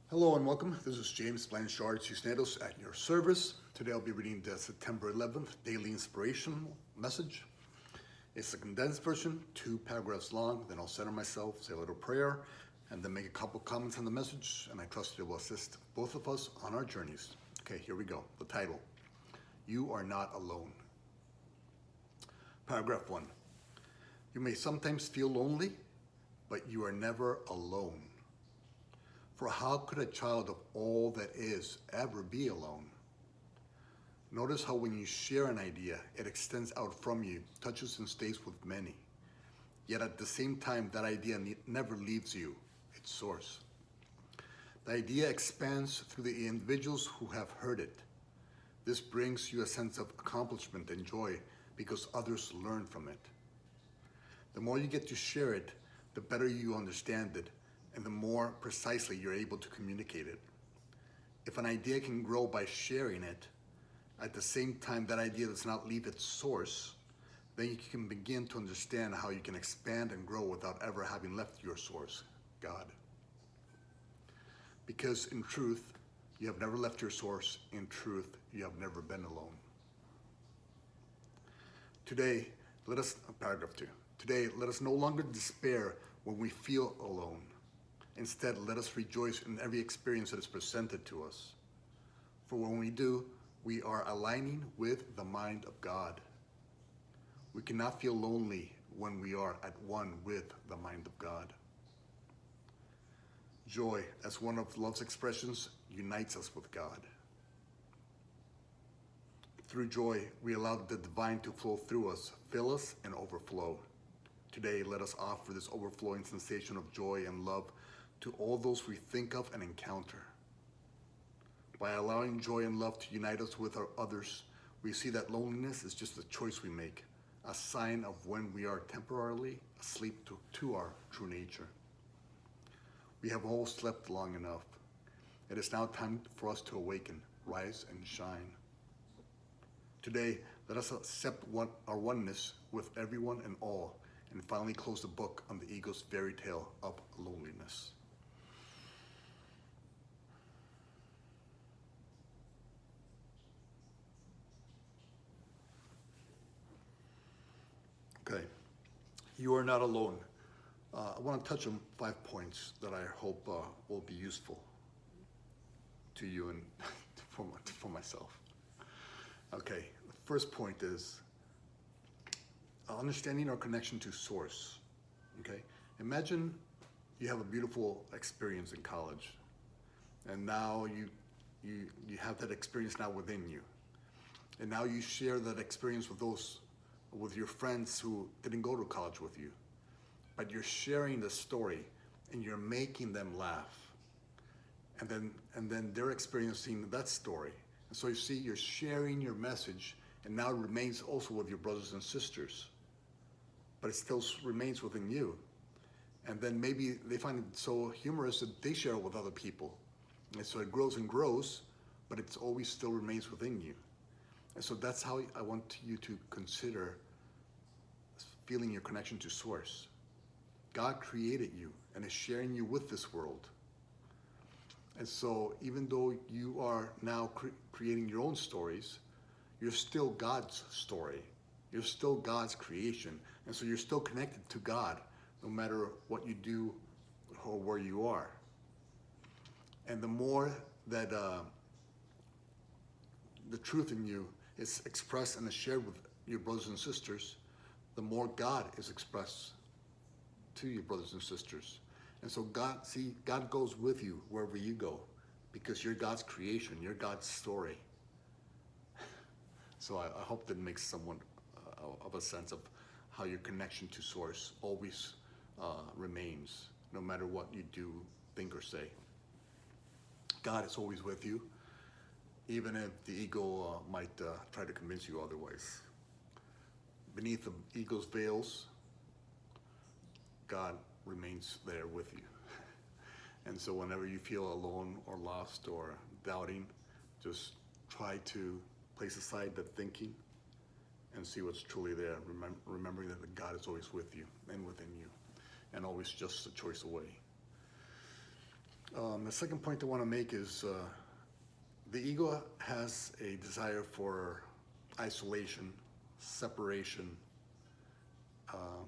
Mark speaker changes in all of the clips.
Speaker 1: Hello and welcome. This is James Blanchard Cisneros at your service. Today I'll be reading the September 11th Daily Inspirational Message. It's a condensed version, 2 paragraphs long. Then I'll center myself, say a little prayer, and then make a couple comments on the message, and I trust it will assist both of us on our journeys. Okay, here we go. The title, You Are Not Alone. Paragraph 1. You may sometimes feel lonely, but you are never alone. For how could a child of all that is ever be alone? Notice how when you share an idea, it extends out from you, touches and stays with many. Yet at the same time, that idea never leaves you, its source. The idea expands through the individuals who have heard it. This brings you a sense of accomplishment and joy because others learn from it. The more you get to share it, the better you understand it, and the more precisely you're able to communicate it. If an idea can grow by sharing it, at the same time that idea does not leave its source, then you can begin to understand how you can expand and grow without ever having left your source, God. Because in truth, you have never left your source. In truth, you have never been alone. Today, paragraph 2. Today, let us no longer despair when we feel alone. Instead, let us rejoice in every experience that is presented to us. For when we do, we are aligning with the mind of God. We cannot feel lonely when we are at one with the mind of God. Joy, as one of love's expressions, unites us with God. Through joy, we allow the divine to flow through us, fill us, and overflow. Today, let us offer this overflowing sensation of joy and love to all those we think of and encounter. By allowing joy and love to unite us with our others, we see that loneliness is just a choice we make, a sign of when we are temporarily asleep to our true nature. We have all slept long enough. It is now time for us to awaken, rise, and shine. Today, let us accept our oneness with everyone and all, and finally close the book on the ego's fairy tale of loneliness. Okay, you are not alone. I want to touch on 5 points that I hope will be useful to you and for myself. Okay, the first point is understanding our connection to source. Okay, imagine you have a beautiful experience in college, and now you have that experience now within you, and now you share that experience with your friends who didn't go to college with you, but you're sharing the story and you're making them laugh, and then they're experiencing that story, and so you see you're sharing your message, and now it remains also with your brothers and sisters, but it still remains within you. And then maybe they find it so humorous that they share it with other people, and so it grows and grows, but it always still remains within you. And so that's how I want you to consider feeling your connection to source. God created you and is sharing you with this world. And so even though you are now creating your own stories, you're still God's story. You're still God's creation. And so you're still connected to God no matter what you do or where you are. And the more that the truth in you is expressed and is shared with your brothers and sisters, the more God is expressed to your brothers and sisters. And so God goes with you wherever you go, because you're God's creation, you're God's story. So I hope that makes someone of a sense of how your connection to source always remains, no matter what you do, think, or say. God is always with you, even if the ego might try to convince you otherwise. Beneath the ego's veils, God remains there with you. And so whenever you feel alone or lost or doubting, just try to place aside that thinking and see what's truly there, remembering that God is always with you and within you, and always just a choice away. The second point I want to make is the ego has a desire for isolation, separation, um,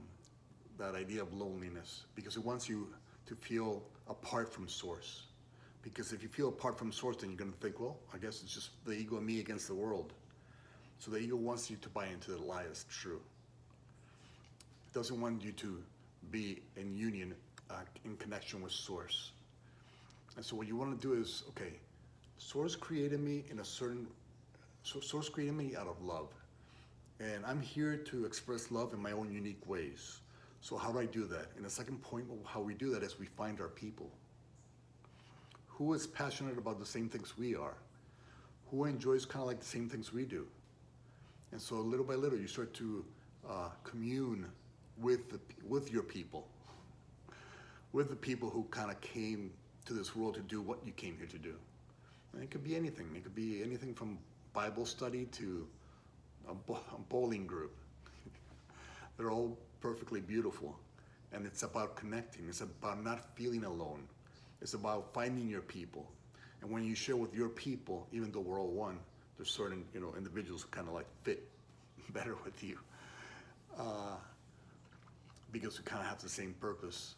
Speaker 1: that idea of loneliness, because it wants you to feel apart from source. Because if you feel apart from source, then you're going to think, well, I guess it's just the ego and me against the world. So the ego wants you to buy into the lie as true. It doesn't want you to be in union, in connection with source. And so what you want to do is, okay, source created me in a certain, source created me out of love. And I'm here to express love in my own unique ways. So how do I do that? And the second point of how we do that is we find our people. Who is passionate about the same things we are? Who enjoys kind of like the same things we do? And so little by little, you start to commune with your people, with the people who kind of came to this world to do what you came here to do. And it could be anything. It could be anything from Bible study to a bowling group. They're all perfectly beautiful. And it's about connecting. It's about not feeling alone. It's about finding your people. And when you share with your people, even though we're all one, there's certain individuals who kind of like fit better with you. Because we kind of have the same purpose.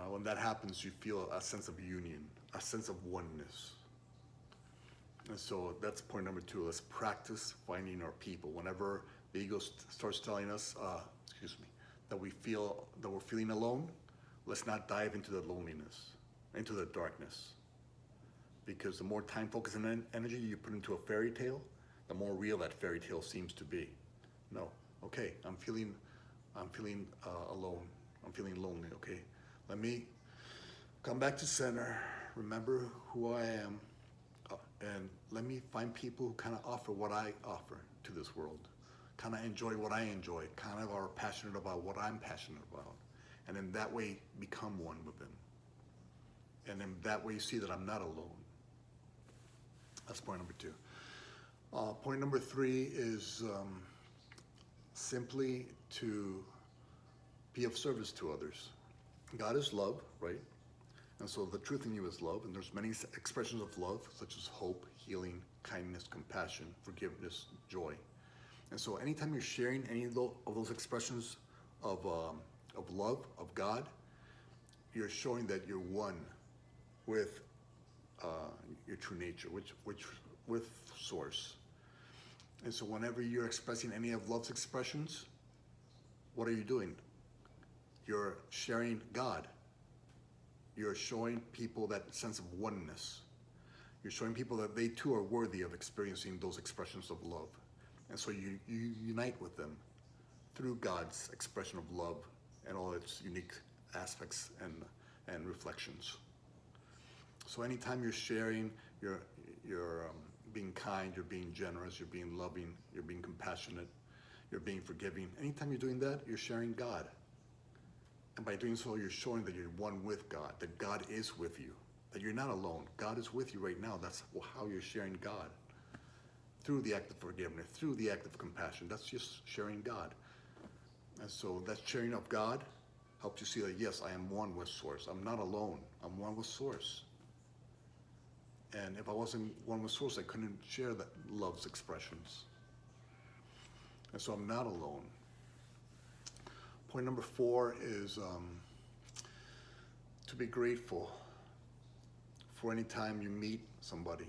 Speaker 1: When that happens, you feel a sense of union, a sense of oneness. And so that's point number 2. Let's practice finding our people. Whenever the ego starts telling us, that we're feeling alone, let's not dive into the loneliness, into the darkness. Because the more time, focus, and energy you put into a fairy tale, the more real that fairy tale seems to be. No, okay, I'm feeling alone. I'm feeling lonely. Okay, let me come back to center. Remember who I am, and let me find people who kind of offer what I offer to this world. Kind of enjoy what I enjoy. Kind of are passionate about what I'm passionate about, and in that way become one with them. And in that way, you see that I'm not alone. That's point number 2. Point number 3 is simply to be of service to others. God is love, right? And so the truth in you is love, and there's many expressions of love, such as hope, healing, kindness, compassion, forgiveness, joy. And so anytime you're sharing any of those expressions of love, of God, you're showing that you're one with your true nature, which with source. And so whenever you're expressing any of love's expressions, what are you doing? You're sharing God. You're showing people that sense of oneness. You're showing people that they too are worthy of experiencing those expressions of love. And so you unite with them through God's expression of love and all its unique aspects and reflections. So anytime you're sharing, you're being kind, you're being generous, you're being loving, you're being compassionate, you're being forgiving. Anytime you're doing that, you're sharing God. And by doing so, you're showing that you're one with God, that God is with you, that you're not alone. God is with you right now. That's how you're sharing God. Through the act of forgiveness, through the act of compassion. That's just sharing God. And so that sharing of God helps you see that, yes, I am one with Source. I'm not alone. I'm one with Source. And if I wasn't one with Source, I couldn't share that love's expressions. And so I'm not alone. Point number 4 is to be grateful for any time you meet somebody.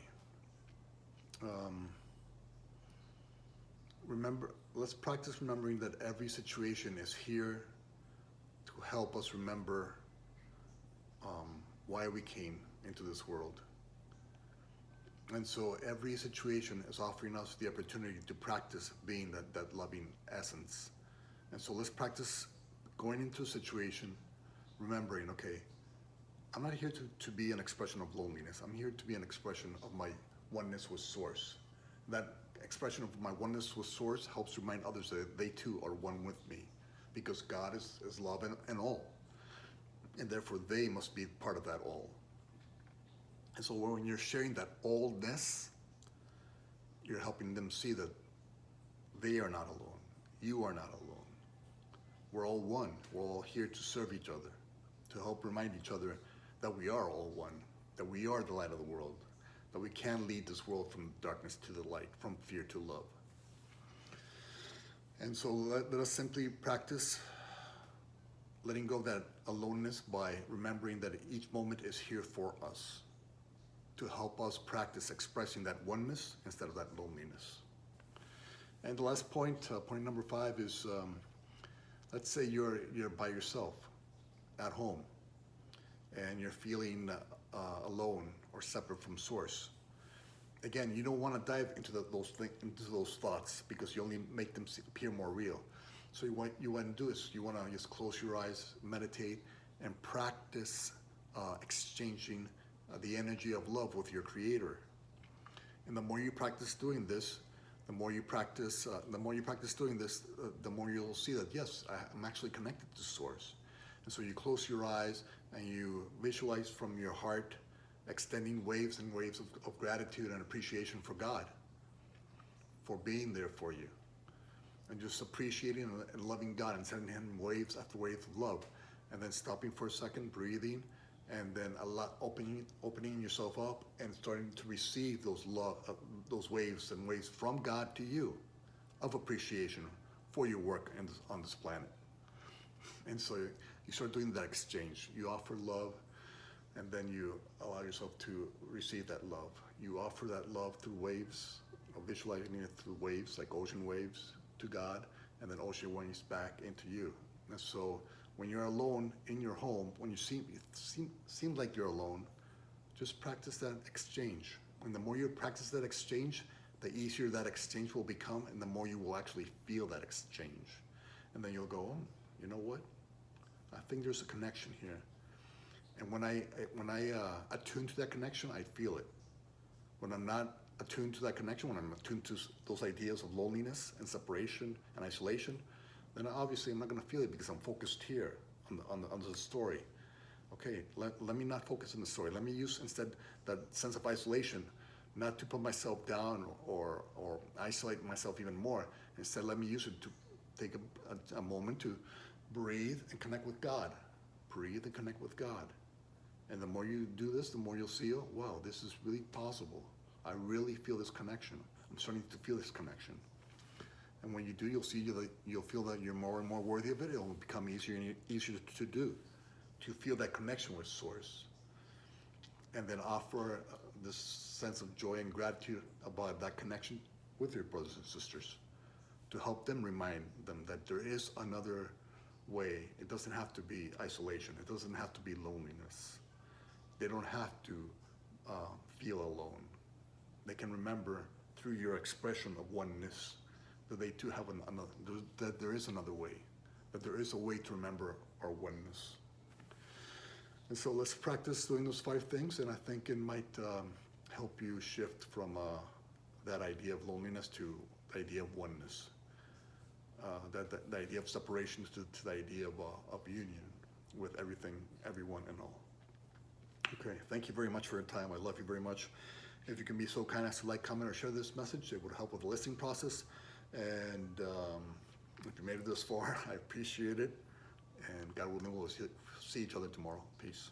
Speaker 1: Let's practice remembering that every situation is here to help us remember why we came into this world. And so every situation is offering us the opportunity to practice being that loving essence. And so let's practice going into a situation, remembering, okay, I'm not here to be an expression of loneliness. I'm here to be an expression of my oneness with Source. That expression of my oneness with Source helps remind others that they too are one with me, because God is love and all. And therefore they must be part of that all. And so when you're sharing that allness, you're helping them see that they are not alone. You are not alone. We're all one. We're all here to serve each other, to help remind each other that we are all one, that we are the light of the world, that we can lead this world from darkness to the light, from fear to love. And so let us simply practice letting go of that aloneness by remembering that each moment is here for us, to help us practice expressing that oneness instead of that loneliness. And the last point, point number 5, is let's say you're by yourself at home and you're feeling alone or separate from Source. Again, you don't want to dive into those thoughts, because you only make them appear more real. So what you want to do is you want to just close your eyes, meditate, and practice exchanging the energy of love with your Creator. And the more you practice doing this, the more you practice doing this, the more you'll see that, yes, I'm actually connected to Source. And so you close your eyes and you visualize from your heart extending waves and waves of gratitude and appreciation for God, for being there for you. And just appreciating and loving God and sending Him waves after waves of love. And then stopping for a second, breathing, and then opening yourself up and starting to receive those waves and waves from God to you of appreciation for your work on this planet. And so you start doing that exchange. You offer love, and then you allow yourself to receive that love. You offer that love through waves, visualizing it through waves, like ocean waves, to God, and then ocean waves back into you. And so when you're alone in your home, when it seems like you're alone, just practice that exchange. And the more you practice that exchange, the easier that exchange will become, and the more you will actually feel that exchange. And then you'll go, oh, you know what? I think there's a connection here. And when I attune to that connection, I feel it. When I'm not attuned to that connection, when I'm attuned to those ideas of loneliness and separation and isolation, then obviously I'm not going to feel it, because I'm focused here on the story. Okay, let me not focus on the story. Let me use instead that sense of isolation, not to put myself down or isolate myself even more. Instead, let me use it to take a moment to breathe and connect with God. Breathe and connect with God. And the more you do this, the more you'll see, oh, wow, this is really possible. I really feel this connection. I'm starting to feel this connection. And when you do, you'll feel that you're more and more worthy of it. It will become easier and easier to do, to feel that connection with Source. And then offer this sense of joy and gratitude about that connection with your brothers and sisters, to help them remind them that there is another way. It doesn't have to be isolation. It doesn't have to be loneliness. They don't have to feel alone. They can remember through your expression of oneness that they too have that there is another way, that there is a way to remember our oneness. And so let's practice doing those 5 things, and I think it might help you shift from that idea of loneliness to the idea of oneness, the idea of separation to the idea of union with everything, everyone, and all. Okay, thank you very much for your time. I love you very much. If you can be so kind as to like, comment, or share this message, it would help with the listening process. And if you made it this far, I appreciate it. And God willing, we'll see each other tomorrow. Peace.